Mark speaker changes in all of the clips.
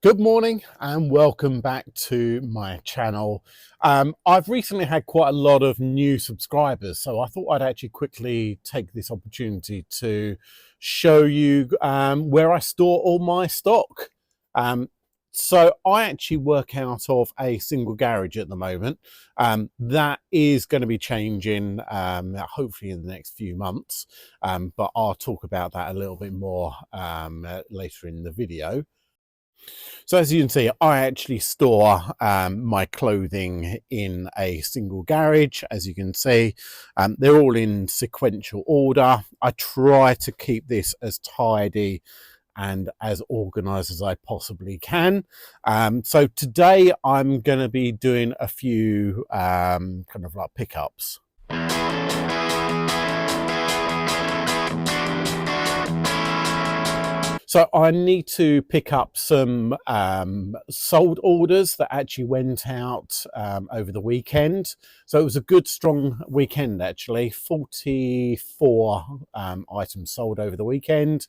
Speaker 1: Good morning and welcome back to my channel. I've recently had quite a lot of new subscribers, so I thought I'd actually quickly take this opportunity to show you where I store all my stock. So I actually work out of a single garage at the moment. That is going to be changing hopefully in the next few months, but I'll talk about that a little bit more later in the video. So as you can see, I actually store my clothing in a single garage. As you can see, they're all in sequential order. I try to keep this as tidy and as organized as I possibly can. So today I'm going to be doing a few kind of like pickups. So I need to pick up some sold orders that actually went out over the weekend. So it was a good, strong weekend, actually. 44 items sold over the weekend.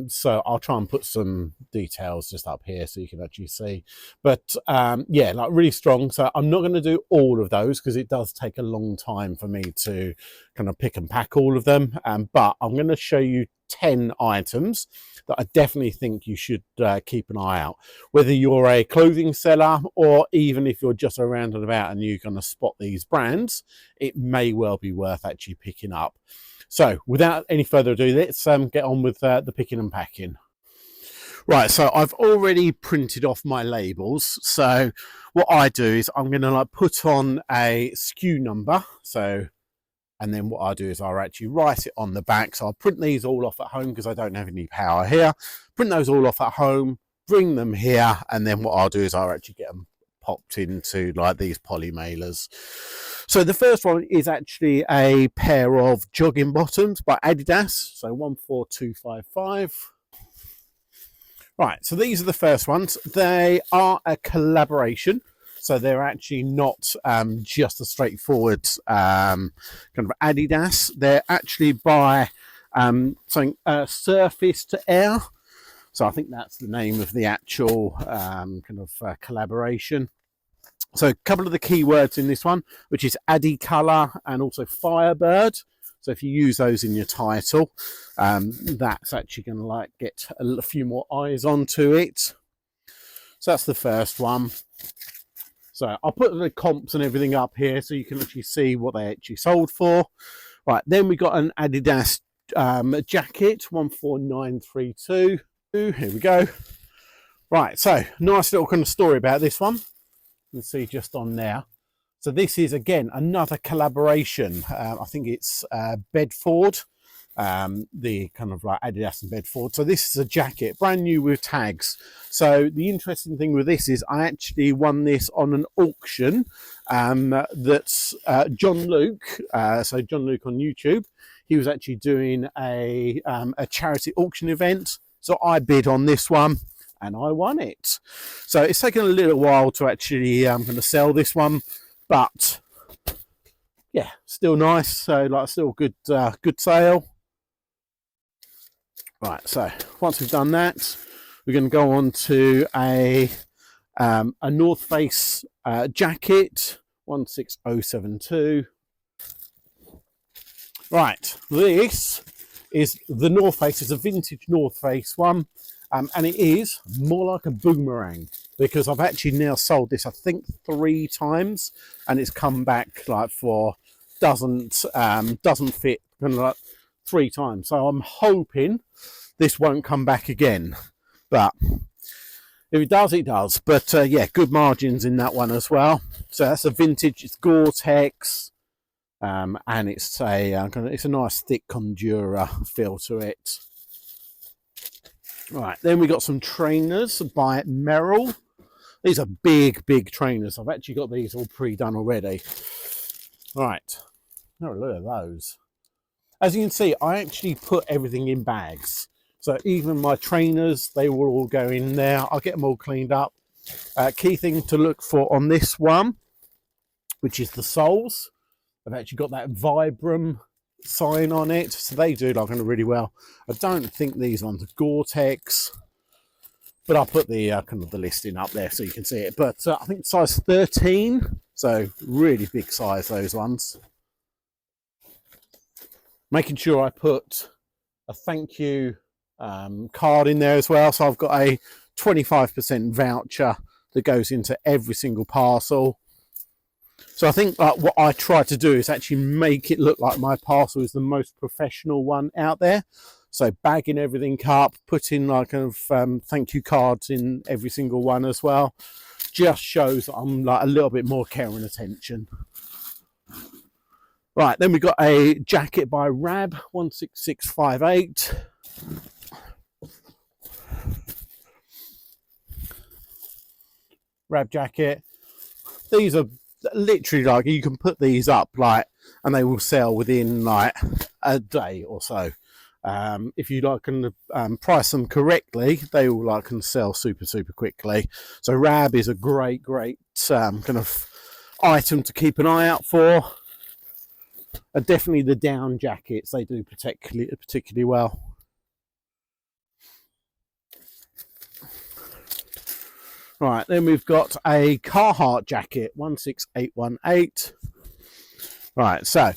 Speaker 1: So I'll try and put some details just up here so you can actually see. But yeah, like really strong. So I'm not going to do all of those because it does take a long time for me to kind of pick and pack all of them. But I'm going to show you 10 items that I definitely think you should keep an eye out, whether you're a clothing seller or even if you're just around and about and you're going to spot these brands, it may well be worth actually picking up. So without any further ado, let's get on with the picking and packing. Right, so I've already printed off my labels. So what I do is I'm going to like put on a SKU number. And then what I'll do is I'll actually write it on the back. So I'll print these all off at home because I don't have any power here. Print those all off at home, bring them here. And then what I'll do is I'll actually get them popped into like these poly mailers. So the first one is actually a pair of jogging bottoms by Adidas. So 14255. Right, so these are the first ones. They are a collaboration. So they're actually not just a straightforward kind of Adidas. They're actually by something Surface to Air. So I think that's the name of the actual kind of collaboration. So a couple of the keywords in this one, which is Adi Color and also Firebird. So if you use those in your title, that's actually going to like get a few more eyes onto it. So that's the first one. So I'll put the comps and everything up here so you can actually see what they actually sold for. Right, then we got an Adidas jacket, 14932. Here we go. Right, so nice little kind of story about this one. You can see just on there. So this is, again, another collaboration. I think it's Bedford, the kind of like Adidas and Bedford. So this is a jacket, brand new with tags. So the interesting thing with this is I actually won this on an auction that's John Luke. So John Luke on YouTube, he was actually doing a charity auction event. So I bid on this one and I won it. So it's taken a little while to actually kind of sell this one, but yeah, still nice. So like still good, good sale. Right, so once we've done that, we're going to go on to a North Face jacket, 16072. Right, this is the North Face. It's a vintage North Face one, and it is more like a boomerang because I've actually now sold this, I think, 3 times, and it's come back like for doesn't fit kind of like 3 times. So I'm hoping this won't come back again, but if it does, it does. But yeah, good margins in that one as well. So that's a vintage. It's Gore-Tex, and it's a nice thick Condura feel to it. Right, then we got some trainers by Merrill. These are big trainers. I've actually got these all pre-done already. Right, oh, look at those. As you can see, I actually put everything in bags. So even my trainers, they will all go in there. I'll get them all cleaned up. Key thing to look for on this one, which is the soles. I've actually got that Vibram sign on it. So they do like really well. I don't think these ones are Gore-Tex. but I'll put the kind of the listing up there so you can see it. But I think size 13, so really big size, those ones. Making sure I put a thank you card in there as well. So I've got a 25% voucher that goes into every single parcel. So I think what I try to do is actually make it look like my parcel is the most professional one out there. So bagging everything up, putting like kind of thank you cards in every single one as well, just shows I'm like a little bit more care and attention. Right, then we've got a jacket by Rab 16658. Rab jacket. These are literally like, you can put these up like, and they will sell within like a day or so. If you like can price them correctly, they will like can sell super quickly. So Rab is a great kind of item to keep an eye out for. And definitely the down jackets, they do particularly well. Right, then we've got a Carhartt jacket 16818. Right, so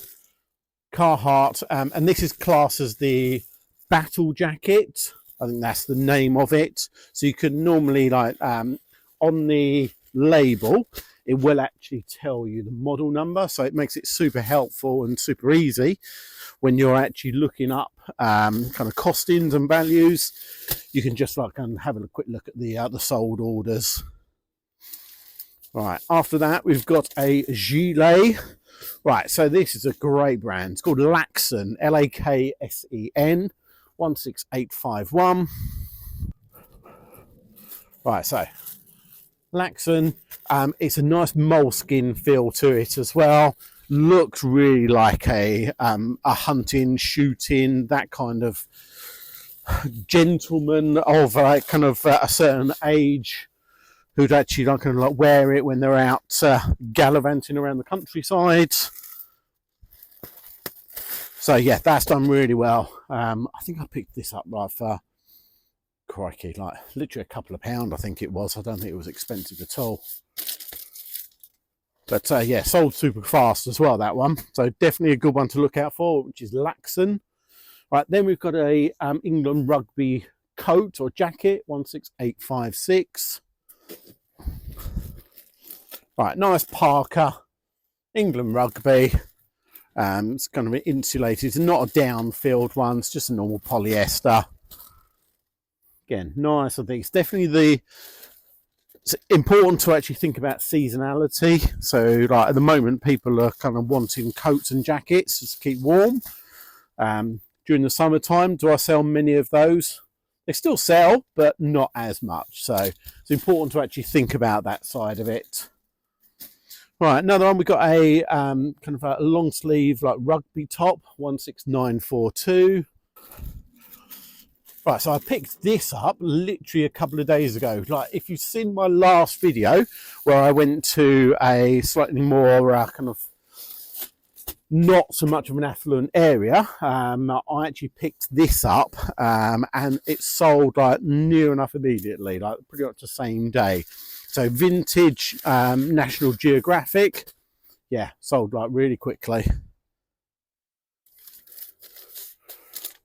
Speaker 1: Carhartt, and this is classed as the battle jacket. I think that's the name of it. So you can normally like on the label, it will actually tell you the model number. So it makes it super helpful and super easy when you're actually looking up kind of costings and values. You can just like have a quick look at the sold orders. Right, after that, we've got a gilet. Right, so this is a great brand. It's called Laxen, Laksen, 16851. Right, so Laxen, it's a nice moleskin feel to it as well. Looks really like a hunting, shooting, that kind of gentleman of kind of a certain age who'd actually like kind of like wear it when they're out gallivanting around the countryside. So yeah, that's done really well. I think I picked this up right for, crikey, like literally a couple of pounds, I think it was. I don't think it was expensive at all. But yeah, sold super fast as well, that one. So definitely a good one to look out for, which is Laxen. Right, then we've got a England rugby coat or jacket, 16856. Right, nice Parker, England rugby. It's kind of insulated. It's not a down-filled one. It's just a normal polyester. Again, nice. I think it's definitely it's important to actually think about seasonality. So, like at the moment, people are kind of wanting coats and jackets just to keep warm. During the summertime, do I sell many of those? They still sell, but not as much. So it's important to actually think about that side of it. Right, another one, we've got a kind of a long sleeve like rugby top, 16942. Right, so I picked this up literally a couple of days ago. Like if you've seen my last video where I went to a slightly more kind of not so much of an affluent area, I actually picked this up and it sold like near enough immediately, like pretty much the same day. So vintage National Geographic, yeah, sold like really quickly.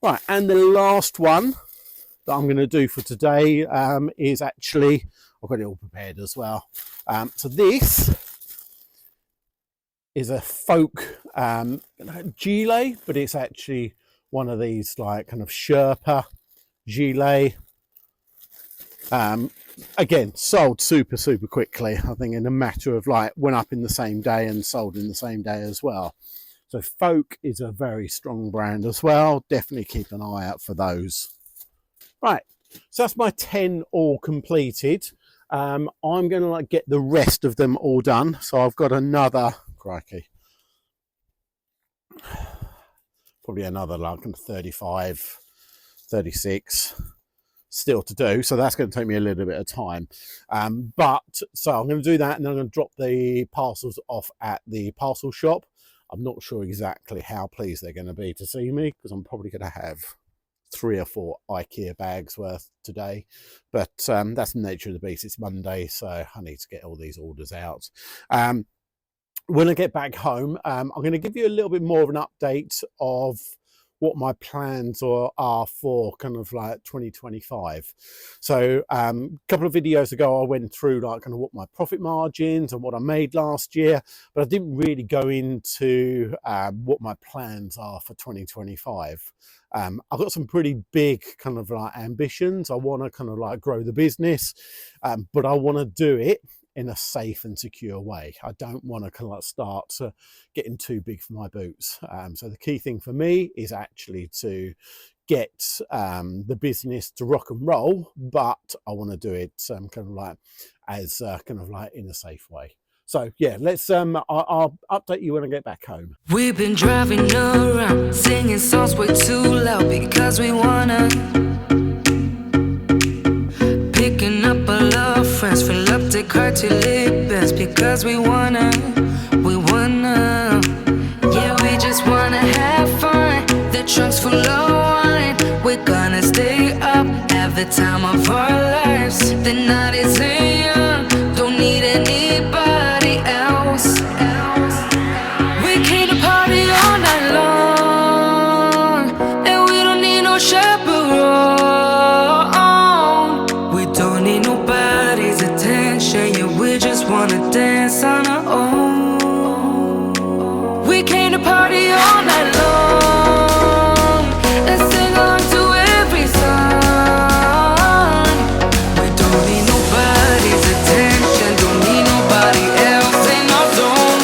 Speaker 1: Right, and the last one that I'm going to do for today is actually, I've got it all prepared as well. So this is a folk gilet, but it's actually one of these like kind of Sherpa gilet. Again, sold super quickly. I think in a matter of like went up in the same day and sold in the same day as well. So Folk is a very strong brand as well. Definitely keep an eye out for those. Right, so that's my 10 all completed. I'm going to like get the rest of them all done. So I've got another, crikey, probably another like 35, 36 still to do. So that's going to take me a little bit of time. But so I'm going to do that and then I'm going to drop the parcels off at the parcel shop. I'm not sure exactly how pleased they're going to be to see me because I'm probably going to have 3 or 4 IKEA bags worth today, but that's the nature of the beast. It's Monday, so I need to get all these orders out. When I get back home, I'm going to give you a little bit more of an update of what my plans are for kind of like 2025. So a couple of videos ago, I went through like kind of what my profit margins and what I made last year, but I didn't really go into what my plans are for 2025. I've got some pretty big kind of like ambitions. I want to kind of like grow the business, but I want to do it in a safe and secure way. I don't want to kind of like start getting too big for my boots. So the key thing for me is actually to get the business to rock and roll, but I want to do it kind of like as kind of like in a safe way. So yeah, let's I'll update you when I get back home.
Speaker 2: We've been driving around singing songs way too loud because we wanna. Picking up all our friends, fill up the car till it bends because we wanna. Yeah, we just wanna have fun. The trunk's full of wine. We're gonna stay up, have the time of our lives. The night is young, don't need anybody else. We came to party all night long, and we don't need no chaperone. We don't need nobody's attention, yeah, we just wanna dance on our own. We came to party all night long and sing along to every song. We don't need nobody's attention, don't need nobody else in our zone.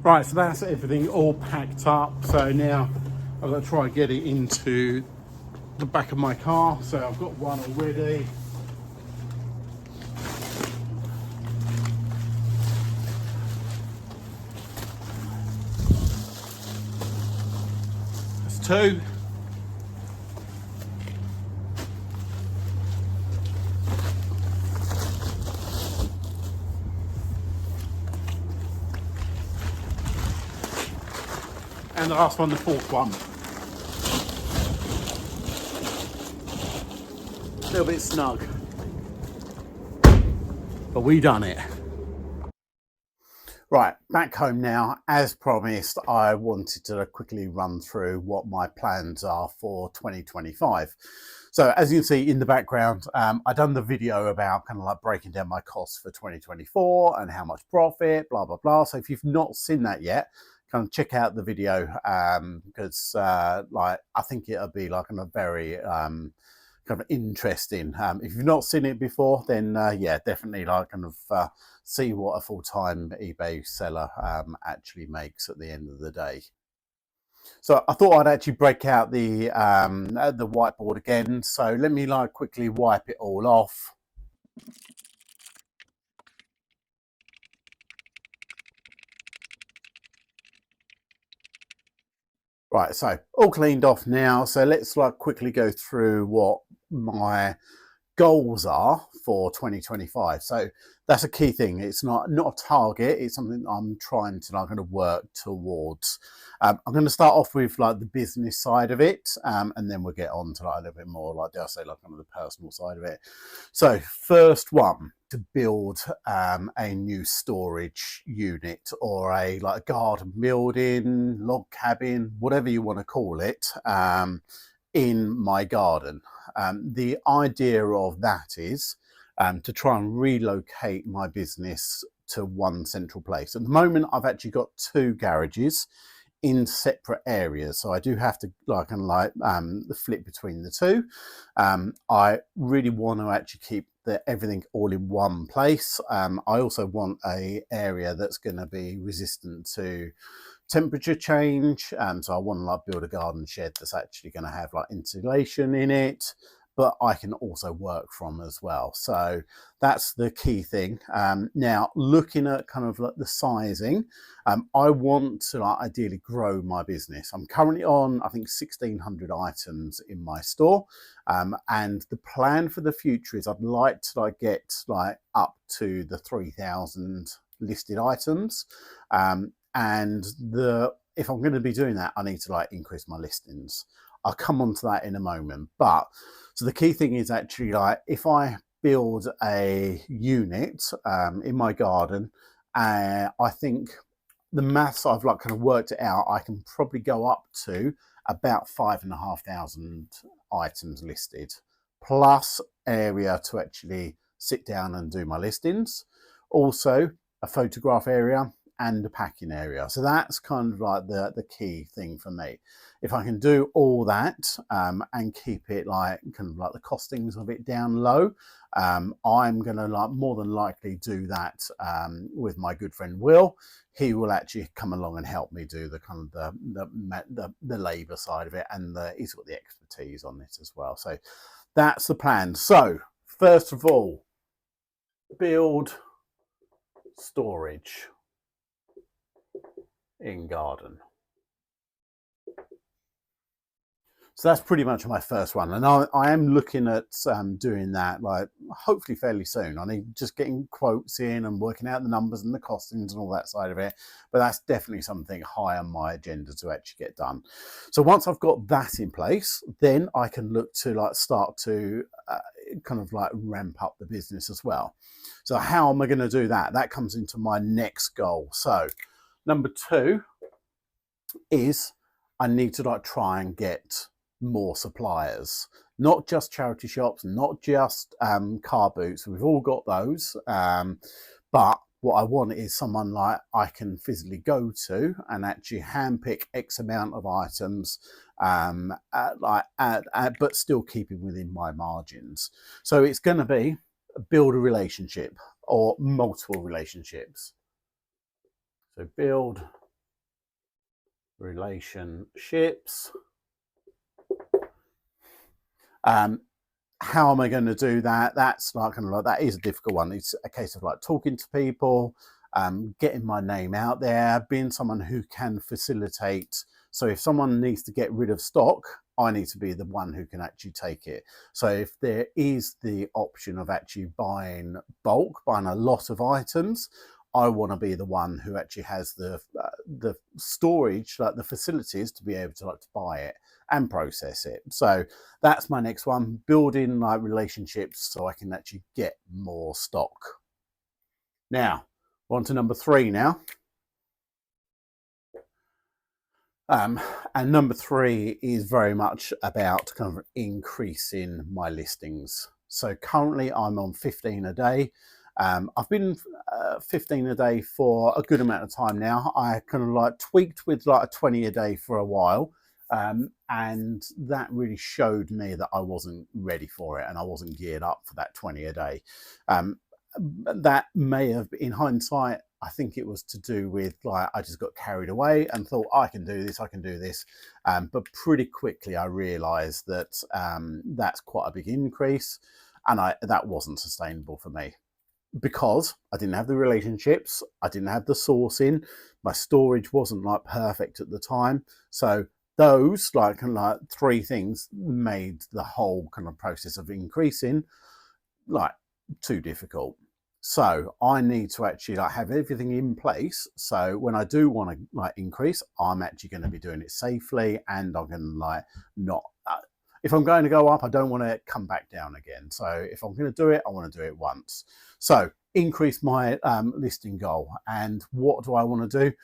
Speaker 1: Right, so that's everything all packed up. So now I've got to try and get it into the back of my car. So I've got one already. That's 2. And the last one, the 4th one. A little bit snug, but we done it. Right, back home now. As promised, I wanted to quickly run through what my plans are for 2025. So as you can see in the background, I've done the video about kind of like breaking down my costs for 2024 and how much profit, blah, blah, blah. So if you've not seen that yet, kind of check out the video because like I think it'll be like a very kind of interesting. If you've not seen it before, then yeah, definitely like kind of see what a full-time eBay seller actually makes at the end of the day. So I thought I'd actually break out the whiteboard again. So let me like quickly wipe it all off. Right, so all cleaned off now. So let's like quickly go through what my goals are for 2025. So that's a key thing. It's not a target. It's something I'm trying to like kind of work towards. I'm going to start off with like the business side of it, and then we'll get on to like a little bit more like, dare I say, like kind of the personal side of it. So first one, to build a new storage unit or a like garden building, log cabin, whatever you want to call it, in my garden. The idea of that is to try and relocate my business to one central place. At the moment, I've actually got two garages in separate areas, so I do have to like and like flip between the two. I really want to actually keep everything all in one place. I also want a area that's going to be resistant to temperature change. So I want to like build a garden shed that's actually going to have like insulation in it, but I can also work from as well. So that's the key thing. Now looking at kind of like the sizing, I want to like ideally grow my business. I'm currently on, I think, 1,600 items in my store. And the plan for the future is I'd like to like get like up to the 3,000 listed items. And if I'm going to be doing that, I need to like increase my listings. I'll come on to that in a moment. But so the key thing is actually like if I build a unit in my garden, I think the maths I've like kind of worked it out, I can probably go up to about 5,500 items listed, plus area to actually sit down and do my listings. Also a photograph area and a packing area. So that's kind of like the key thing for me. If I can do all that and keep it like kind of like the costings of it down low, I'm gonna like more than likely do that with my good friend Will. He will actually come along and help me do the kind of the labour side of it, and he's got the expertise on it as well. So that's the plan. So first of all, build storage in garden. So that's pretty much my first one, and I am looking at doing that like hopefully fairly soon. I need just getting quotes in and working out the numbers and the costings and all that side of it, but that's definitely something high on my agenda to actually get done. So once I've got that in place, then I can look to like start to kind of like ramp up the business as well. So how am I going to do that? That comes into my next goal. So number 2 is I need to like try and get more suppliers, not just charity shops, not just car boots. We've all got those, but what I want is someone like I can physically go to and actually handpick X amount of items, but still keeping within my margins. So it's going to be build a relationship or multiple relationships. So build relationships. How am I going to do that? That's like kind of like that is a difficult one. It's a case of like talking to people, getting my name out there, being someone who can facilitate. So if someone needs to get rid of stock, I need to be the one who can actually take it. So if there is the option of actually buying bulk, buying a lot of items, I want to be the one who actually has the storage, like the facilities to be able to like to buy it and process it. So that's my next one, building like relationships so I can actually get more stock. Now, on to number 3 now. And number 3 is very much about kind of increasing my listings. So currently I'm on 15 a day. I've been 15 a day for a good amount of time now. I kind of like tweaked with like a 20 a day for a while. And that really showed me that I wasn't ready for it and I wasn't geared up for that 20 a day. That may have, in hindsight, I think it was to do with like I just got carried away and thought I can do this, but pretty quickly I realized that that's quite a big increase, and that wasn't sustainable for me because I didn't have the relationships, I didn't have the sourcing, my storage wasn't like perfect at the time. So those like three things made the whole kind of process of increasing like too difficult. So I need to actually like have everything in place. So when I do want to like increase, I'm actually going to be doing it safely, and I'm going to like not. If I'm going to go up, I don't want to come back down again. So if I'm going to do it, I want to do it once. So increase my listing goal. And what do I want to do?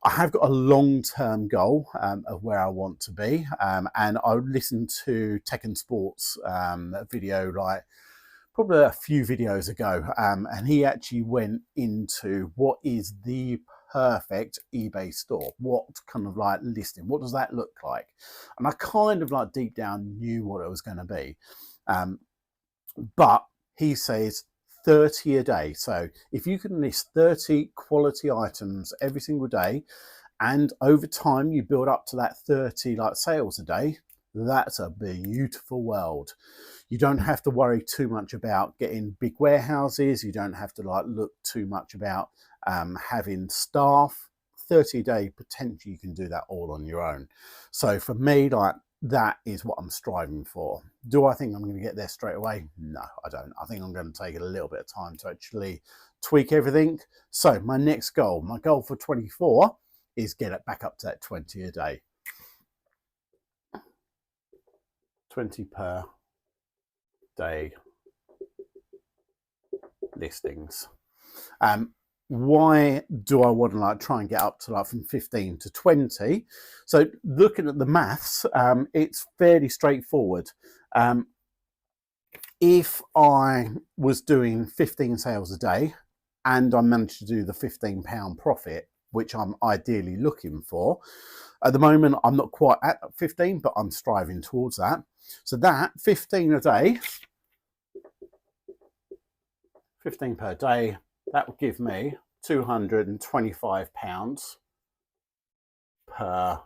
Speaker 1: I have got a long-term goal of where I want to be. And I listened to Tech and Sports video like probably a few videos ago, and he actually went into what is the perfect eBay store, what kind of like listing, what does that look like? And I kind of like deep down knew what it was going to be, but he says 30 a day. So if you can list 30 quality items every single day, and over time you build up to that 30 like sales a day, that's a beautiful world. You don't have to worry too much about getting big warehouses. You don't have to like look too much about having staff. 30 a day, potentially you can do that all on your own. So for me, like that is what I'm striving for. Do I think I'm going to get there straight away? No, I don't. I think I'm going to take a little bit of time to actually tweak everything. So my next goal, my goal for 24 is get it back up to that 20 a day. 20 per day listings. Why do I want to like try and get up to like from 15 to 20? So looking at the maths, it's fairly straightforward. If I was doing 15 sales a day and I managed to do the £15 profit, which I'm ideally looking for, at the moment I'm not quite at 15, but I'm striving towards that. So that 15 a day, 15 per day, that would give me £225 per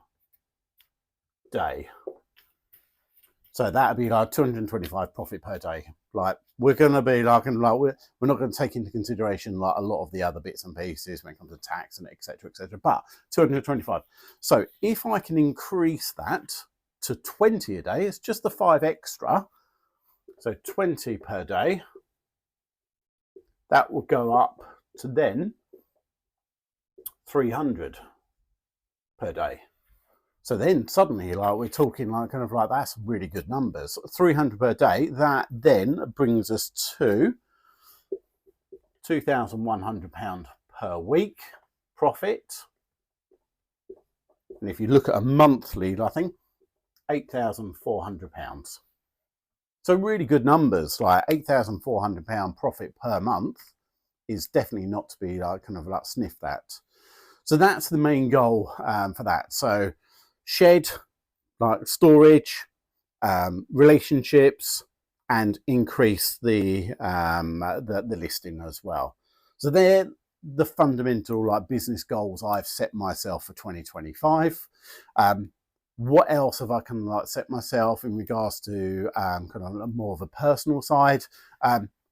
Speaker 1: day. So that would be like 225 profit per day. Like we're going to be like, we're not going to take into consideration like a lot of the other bits and pieces when it comes to tax and etc., but 225. So if I can increase that to 20 a day, it's just the 5 extra. So 20 per day, that will go up to then 300 per day. So then suddenly like we're talking like kind of like that's really good numbers. 300 per day, that then brings us to £2,100 per week profit. And if you look at a monthly, I think £8,400. So really good numbers, like £8,400 profit per month is definitely not to be like kind of like sniffed at. So that's the main goal for that. So shed, like storage, relationships, and increase the listing as well. So they're the fundamental like business goals I've set myself for 2025. What else have I kind of like set myself in regards to kind of more of a personal side?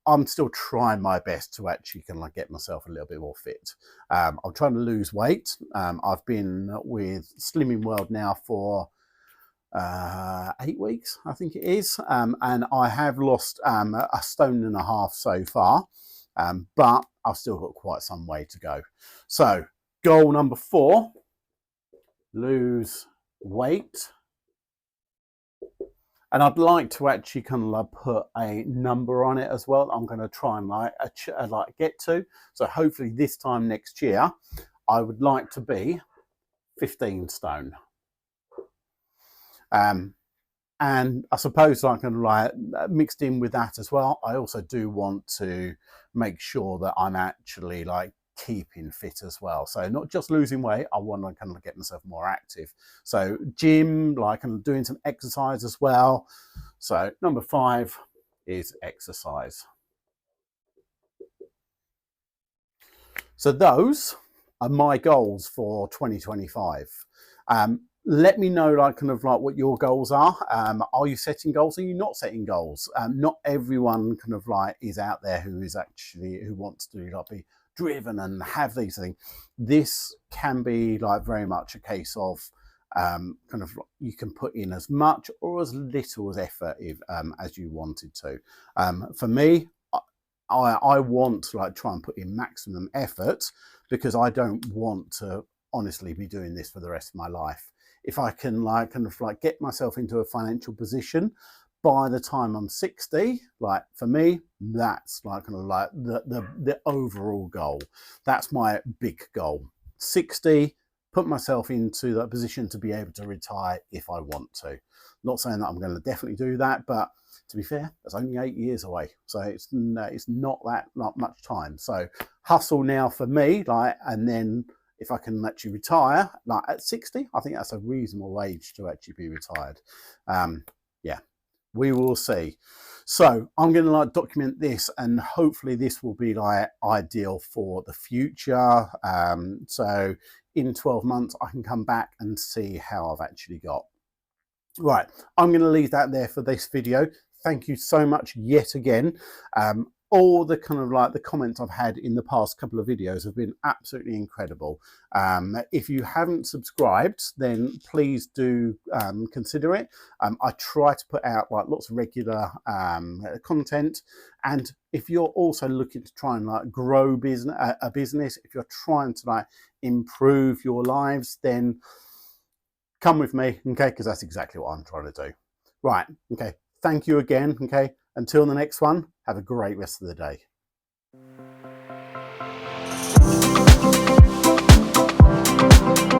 Speaker 1: I'm still trying my best to actually kind of like get myself a little bit more fit. I'm trying to lose weight. I've been with Slimming World now for 8 weeks, I think it is. And I have lost a stone and a half so far, but I've still got quite some way to go. So goal number 4, lose weight. And I'd like to actually kind of like put a number on it as well. I'm going to try and like get to. So hopefully this time next year, I would like to be 15 stone. And I suppose I can like mixed in with that as well. I also do want to make sure that I'm actually like keeping fit as well. So not just losing weight, I want to kind of get myself more active. So gym, like I'm doing some exercise as well. So number 5 is exercise. So those are my goals for 2025. Let me know like kind of like what your goals are. Are you setting goals? Are you not setting goals? Not everyone kind of like is out there who wants to like be driven and have these things. This can be like very much a case of kind of you can put in as much or as little as effort as you wanted to. For me, I want to like try and put in maximum effort because I don't want to honestly be doing this for the rest of my life. If I can like kind of like get myself into a financial position by the time I'm 60, like for me, that's like kind of like the overall goal. That's my big goal. 60, put myself into that position to be able to retire if I want to. Not saying that I'm going to definitely do that, but to be fair, that's only 8 years away, so it's not much time. So hustle now for me, like, and then if I can actually retire like at 60, I think that's a reasonable age to actually be retired. Yeah, we will see. So I'm going to like document this, and hopefully this will be like ideal for the future. So in 12 months, I can come back and see how I've actually got. Right, I'm going to leave that there for this video. Thank you so much yet again. All the kind of like the comments I've had in the past couple of videos have been absolutely incredible. If you haven't subscribed, then please do consider it. I try to put out like lots of regular content, and if you're also looking to try and like grow a business, if you're trying to like improve your lives, then come with me, okay? Because that's exactly what I'm trying to do. Right, okay. Thank you again, okay? Until the next one, have a great rest of the day.